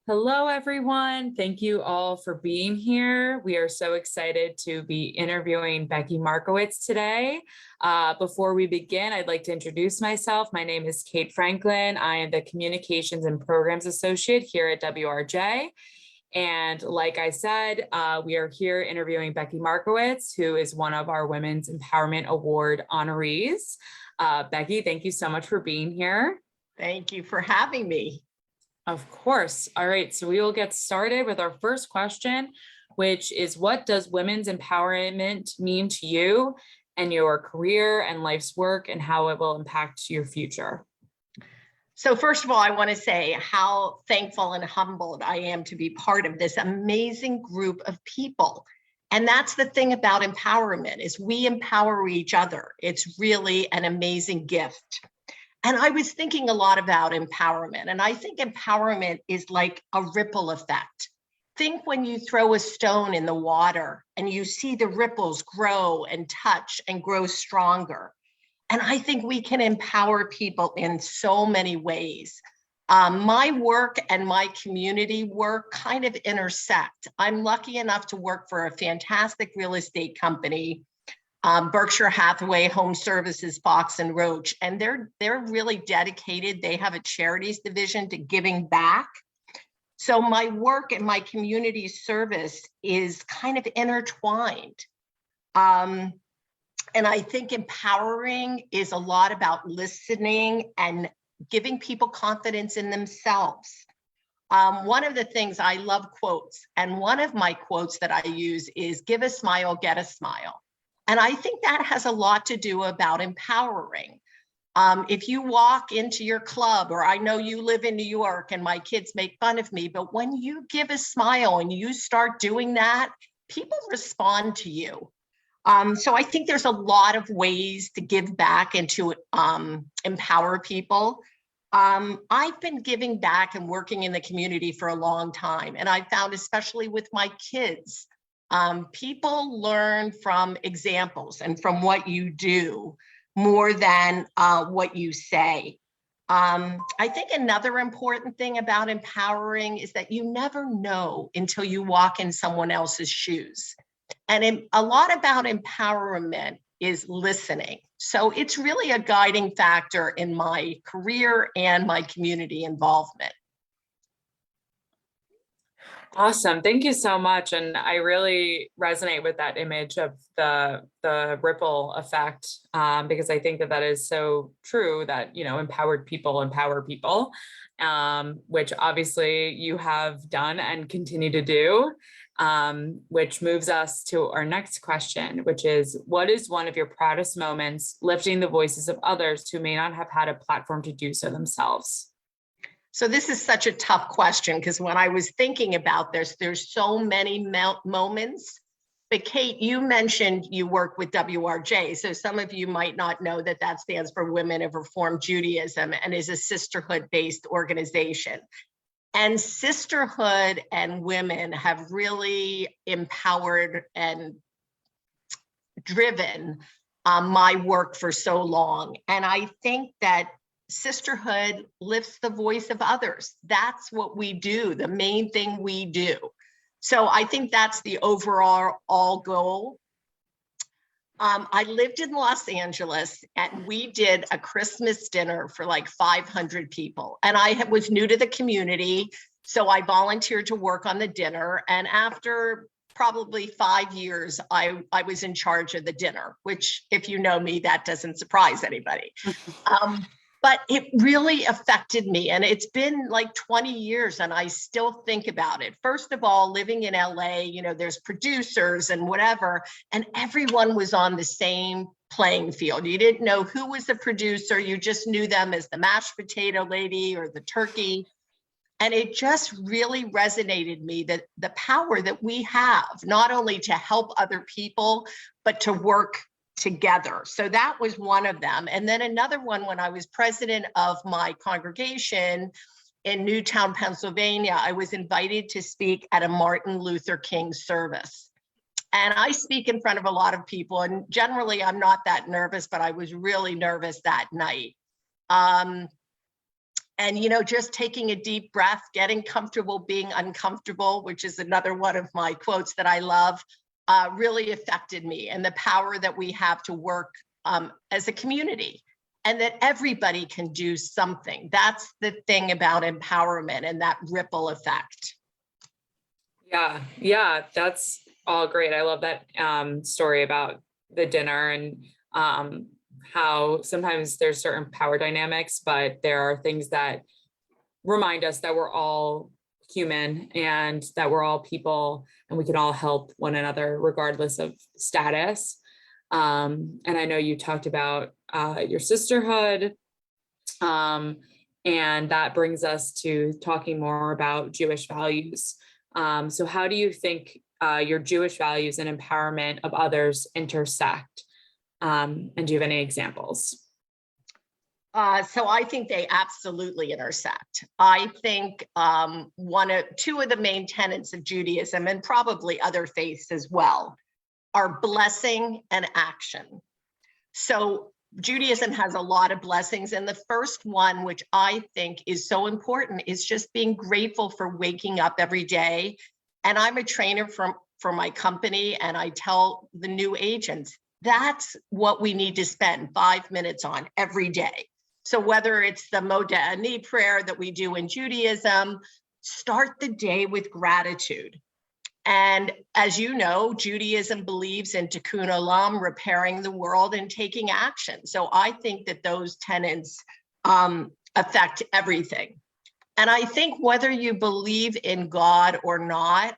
Hello, everyone. Thank you all for being here. We are so excited to be interviewing Becky Markowitz today. Before we begin, I'd like to introduce myself. My name is Kate Franklin. I am the Communications and Programs Associate here at WRJ. And like I said, we are here interviewing Becky Markowitz, who is one of our Women's Empowerment Award honorees. Becky, thank you so much for being here. Thank you for having me. Of course. All right, so we will get started with our first question, which is, what does women's empowerment mean to you and your career and life's work, and how it will impact your future? So first of all, I want to say how thankful and humbled I am to be part of this amazing group of people. And that's the thing about empowerment, is we empower each other. It's really an amazing gift. And I was thinking a lot about empowerment, and I think empowerment is like a ripple effect. Think when you throw a stone in the water and you see the ripples grow and touch and grow stronger. And I think we can empower people in so many ways. My work and my community work kind of intersect. I'm lucky enough to work for a fantastic real estate company, Berkshire Hathaway Home Services, Fox and Roach, and they're really dedicated. They have a charities division to giving back. So my work and my community service is kind of intertwined. And I think empowering is a lot about listening and giving people confidence in themselves. One of the things, I love quotes, and one of my quotes that I use is, give a smile, get a smile. And I think that has a lot to do about empowering. If you walk into your club, or I know you live in New York and my kids make fun of me, but when you give a smile and you start doing that, people respond to you. So I think there's a lot of ways to give back and to empower people. I've been giving back and working in the community for a long time. And I found, especially with my kids, people learn from examples and from what you do more than what you say. I think another important thing about empowering is that you never know until you walk in someone else's shoes. And a lot about empowerment is listening. So it's really a guiding factor in my career and my community involvement. Awesome. Thank you so much. And I really resonate with that image of the ripple effect, because I think that is so true, that, empowered people empower people, which obviously you have done and continue to do, which moves us to our next question, which is, what is one of your proudest moments lifting the voices of others who may not have had a platform to do so themselves? So this is such a tough question, because when I was thinking about this, there's so many moments. But Kate, you mentioned you work with WRJ. So some of you might not know that that stands for Women of Reformed Judaism and is a sisterhood-based organization. And sisterhood and women have really empowered and driven my work for so long. And I think that sisterhood lifts the voice of others. That's what we do, the main thing we do. So I think that's the overall goal. I lived in Los Angeles, and we did a Christmas dinner for like 500 people. And I was new to the community, so I volunteered to work on the dinner. And after probably 5 years, I was in charge of the dinner, which, if you know me, that doesn't surprise anybody. But it really affected me. And it's been like 20 years and I still think about it. First of all, living in LA, there's producers and whatever, and everyone was on the same playing field. You didn't know who was the producer. You just knew them as the mashed potato lady or the turkey. And it just really resonated me, that the power that we have, not only to help other people, but to work together. So that was one of them. And then another one, when I was president of my congregation in Newtown, Pennsylvania, I was invited to speak at a Martin Luther King service. And I speak in front of a lot of people, and generally I'm not that nervous, but I was really nervous that night. And, just taking a deep breath, getting comfortable being uncomfortable, which is another one of my quotes that I love, really affected me, and the power that we have to work as a community, and that everybody can do something. That's the thing about empowerment and that ripple effect. Yeah, that's all great. I love that story about the dinner, and how sometimes there's certain power dynamics, but there are things that remind us that we're all human and that we're all people, and we can all help one another regardless of status. And I know you talked about your sisterhood, and that brings us to talking more about Jewish values. So how do you think your Jewish values and empowerment of others intersect? And do you have any examples? So I think they absolutely intersect. I think two of the main tenets of Judaism, and probably other faiths as well, are blessing and action. So Judaism has a lot of blessings, and the first one, which I think is so important, is just being grateful for waking up every day. And I'm a trainer for my company, and I tell the new agents, that's what we need to spend 5 minutes on every day. So whether it's the Modeh Ani prayer that we do in Judaism, start the day with gratitude. And as you know, Judaism believes in tikkun olam, repairing the world and taking action. So I think that those tenets affect everything. And I think whether you believe in God or not,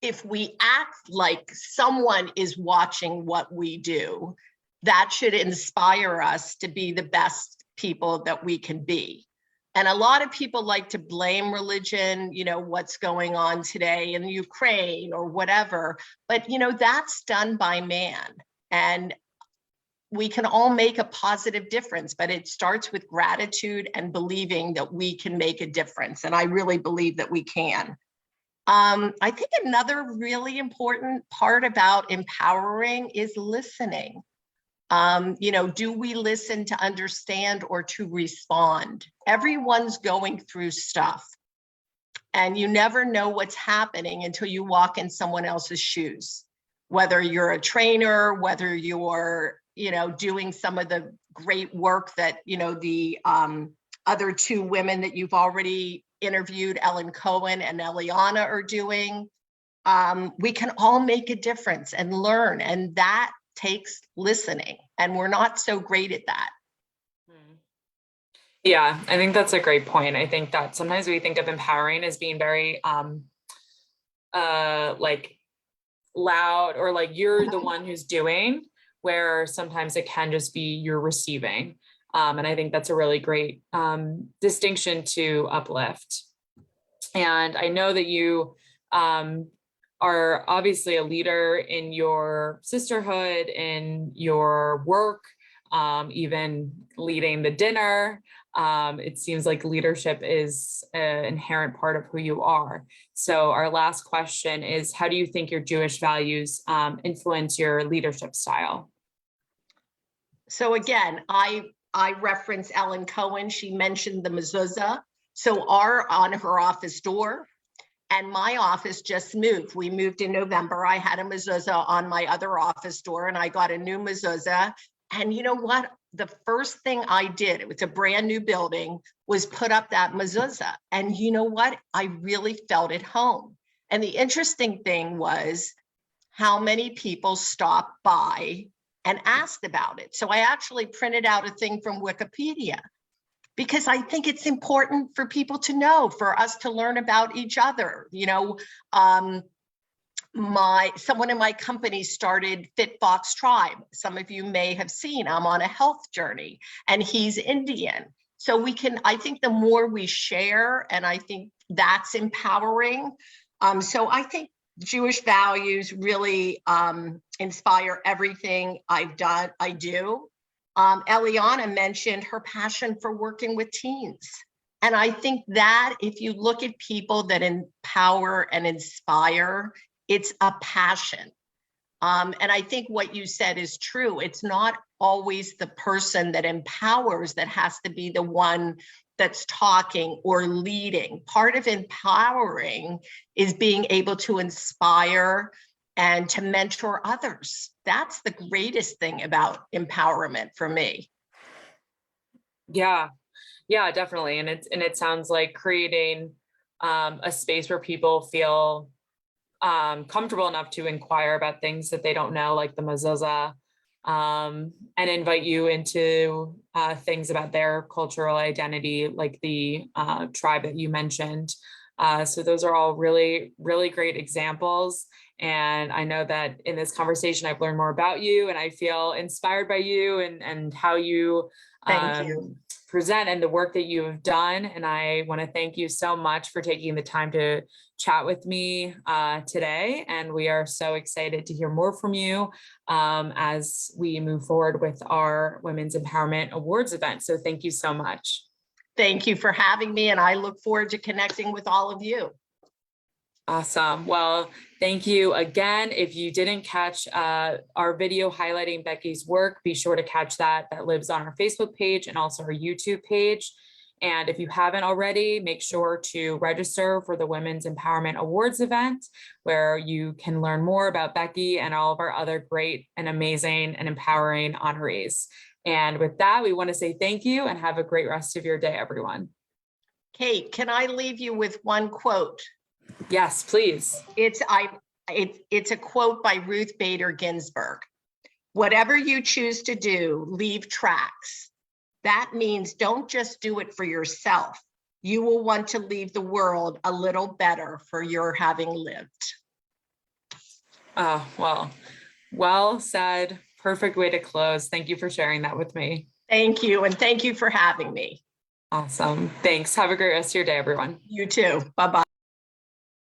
if we act like someone is watching what we do, that should inspire us to be the best people that we can be. And a lot of people like to blame religion, what's going on today in Ukraine or whatever, but that's done by man. And we can all make a positive difference, but it starts with gratitude and believing that we can make a difference. And I really believe that we can. I think another really important part about empowering is listening. Do we listen to understand or to respond? Everyone's going through stuff, and you never know what's happening until you walk in someone else's shoes, whether you're a trainer, whether you're, doing some of the great work that, the other two women that you've already interviewed, Ellen Cohen and Eliana, are doing. We can all make a difference and learn, and that takes listening, and we're not so great at that. Yeah, I think that's a great point. I think that sometimes we think of empowering as being very like loud, or like you're the one who's doing, where sometimes it can just be you're receiving. And I think that's a really great distinction to uplift. And I know that you are obviously a leader in your sisterhood, in your work, even leading the dinner. It seems like leadership is an inherent part of who you are. So our last question is, how do you think your Jewish values influence your leadership style? So again, I reference Ellen Cohen. She mentioned the mezuzah. So on her office door, and my office just moved. We moved in November. I had a mezuzah on my other office door, and I got a new mezuzah. And you know what? The first thing I did, it was a brand new building, was put up that mezuzah. And you know what? I really felt at home. And the interesting thing was how many people stopped by and asked about it. So I actually printed out a thing from Wikipedia, because I think it's important for people to know, for us to learn about each other. Someone in my company started Fit Fox Tribe. Some of you may have seen, I'm on a health journey, and he's Indian. So I think the more we share, and I think that's empowering. So I think Jewish values really inspire everything I do. Eliana mentioned her passion for working with teens. And I think that if you look at people that empower and inspire, it's a passion. And I think what you said is true. It's not always the person that empowers that has to be the one that's talking or leading. Part of empowering is being able to inspire and to mentor others. That's the greatest thing about empowerment for me. Yeah, yeah, definitely. And it sounds like creating a space where people feel comfortable enough to inquire about things that they don't know, like the mezuzah, and invite you into things about their cultural identity, like the tribe that you mentioned. So those are all really, really great examples. And I know that in this conversation, I've learned more about you, and I feel inspired by you and how you Thank you. present and the work that you have done. And I want to thank you so much for taking the time to chat with me today. And we are so excited to hear more from you as we move forward with our Women's Empowerment Awards event. So thank you so much. Thank you for having me, and I look forward to connecting with all of you. Awesome. Well, thank you again. If you didn't catch our video highlighting Becky's work, be sure to catch that. That lives on our Facebook page and also our YouTube page. And if you haven't already, make sure to register for the Women's Empowerment Awards event, where you can learn more about Becky and all of our other great and amazing and empowering honorees. And with that, we want to say thank you and have a great rest of your day, everyone. Kate, can I leave you with one quote? Yes, please. It's a quote by Ruth Bader Ginsburg. Whatever you choose to do, leave tracks. That means don't just do it for yourself. You will want to leave the world a little better for your having lived. Oh, well said. Perfect way to close. Thank you for sharing that with me. Thank you. And thank you for having me. Awesome. Thanks. Have a great rest of your day, everyone. You too. Bye-bye.